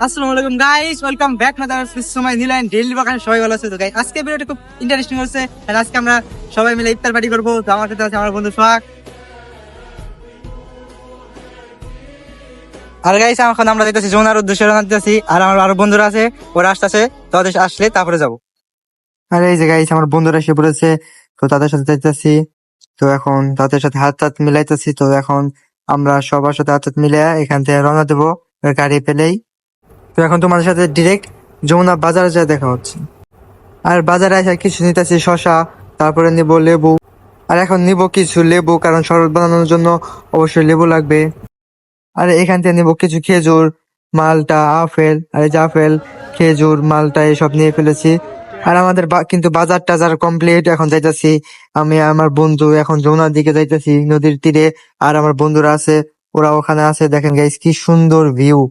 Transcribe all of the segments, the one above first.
আসসালামু আলাইকুম guys, welcome back to other সময় নিলাইন ডেইলি বাগান। সবাই ভালো আছে তো গাইস? আজকে ভিডিওটা খুব ইন্টারেস্টিং হচ্ছে। আর আজকে আমরা সবাই মিলে ইফতার পার্টি করবো। তো আমার সাথে আছে আমার বন্ধু সোহাগ। আর গাইস এখন আমরা যাইতেছি যমুনার উদ্দেশ্যে রওনা দিতেছি। আর আমার আরো বন্ধুরা আছে, ওরা আসতেছে। তো ওদের আসলে তারপরে যাবো। আর এই যে গাইস আমার বন্ধুরা এসে পড়েছে, তো তাদের সাথে যাইতেছি। তো এখন তাদের সাথে হাত হাত মিলাইতেছি। তো এখন আমরা সবার সাথে হাত হাত মিলে এখান থেকে রওনা দেবো গাড়ি পেলেই। তো এখন তোমাদের সাথে ডিরেক্ট যমুনা বাজারে যা দেখা হচ্ছে। আর বাজারে এসে কিছু নিতেছি, শশা, তারপরে নিব লেবু। আর এখন নিব কিছু লেবু, কারণ শরবত বানানোর জন্য অবশ্যই লেবু লাগবে। আর এখান থেকে নিব কিছু খেজুর, মালটা, আপেল। আর এই যে আপেল, খেজুর, মালটা এসব নিয়ে ফেলেছি। আর আমাদের কিন্তু বাজার টাজার কমপ্লিট। এখন যাইতেছি আমি আর আমার বন্ধু এখন যমুনার দিকে যাইতেছি, নদীর তীরে। আর আমার বন্ধুরা আছে, ওরা ওখানে আছে। দেখেন গাইস কি সুন্দর ভিউ।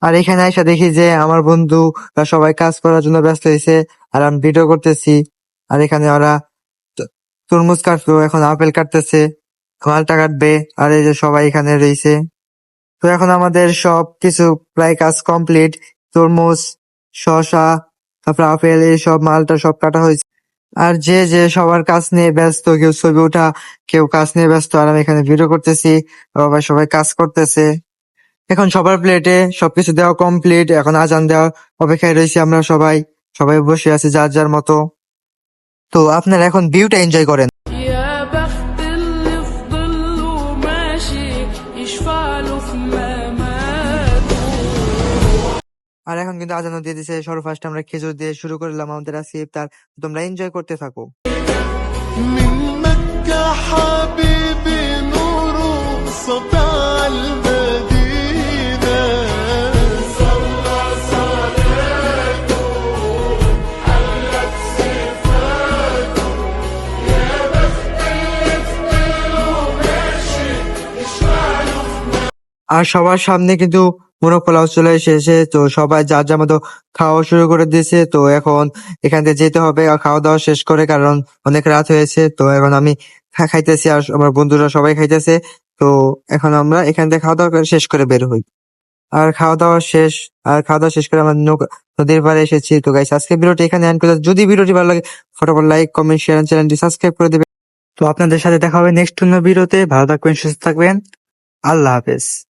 আর এখানে এসে দেখি যে আমার বন্ধুরা সবাই কাজ করার জন্য ব্যস্ত হয়েছে, আর আমি ভিডিও করতেছি। আর এখানে ওরা তরমুজ কাটবে, এখন আপেল কাটতেছে, মালটা কাটবে। আর এই যে সবাই এখানে রয়েছে। তো এখন আমাদের সব কিছু প্রায় কাজ কমপ্লিট। তরমুজ, শসা, তারপর আপেল, এই সব মালটা সব কাটা হয়েছে। আর যে যে সবার কাজ নিয়ে ব্যস্ত, কেউ ছবি ওঠা, কেউ কাজ নিয়ে ব্যস্ত। আর আমি এখানে ভিডিও করতেছি, সবাই সবাই কাজ করতেছে। এখন সবার প্লেটে সবকিছু দেওয়া কমপ্লিট। এখন আজান দেওয়ার অপেক্ষায় রয়েছি আমরা সবাই। সবাই বসে আছি যার যার মতো। তো আপনারা এখন ভিউটা এনজয় করেন। يا بخت اللي في ظله ماشي يشفع له في مماته. আর এখন কিন্তু আজানও দিয়ে দিছে। সর্বফার্স্ট আমরা খেজুর দিয়ে শুরু করলাম আমাদের আজকে ইফতার। তোমরা এনজয় করতে থাকো। من مكة حبيبي نوره سطع المدينة صلى صلاته حلت صفاته يا بخت اللي في ظله ماشي يشفع له. আর সবার সামনে কিন্তু মোরগ পোলাও চলে এসেছে। তো সবাই যার যার মতো খাওয়া শুরু করে দিয়েছে। তো এখন এখান থেকে যেতে হবে আর খাওয়া দাওয়া শেষ করে, কারণ অনেক রাত হয়েছে। তো এখন আমি খাইতেছি আর আমার বন্ধুরা সবাই খাইতেছে। তো এখন আমরা এখান থেকে খাওয়া দাওয়া করে শেষ করে বের হই। আর খাওয়া দাওয়া শেষ। আর খাওয়া দাওয়া শেষ করে আমরা নদীর পাড়ে এসেছি। তো গাইস আজকে ভিডিওটি এখানে এন্ড করে, যদি ভিডিওটি ভালো লাগে ফটাফট লাইক, কমেন্ট, শেয়ার, চ্যানেলটি সাবস্ক্রাইব করে দেবেন। তো আপনাদের সাথে দেখা হবে নেক্সট অন্য ভিডিওতে। ভালো থাকবেন, সুস্থ থাকবেন। আল্লাহ হাফেজ।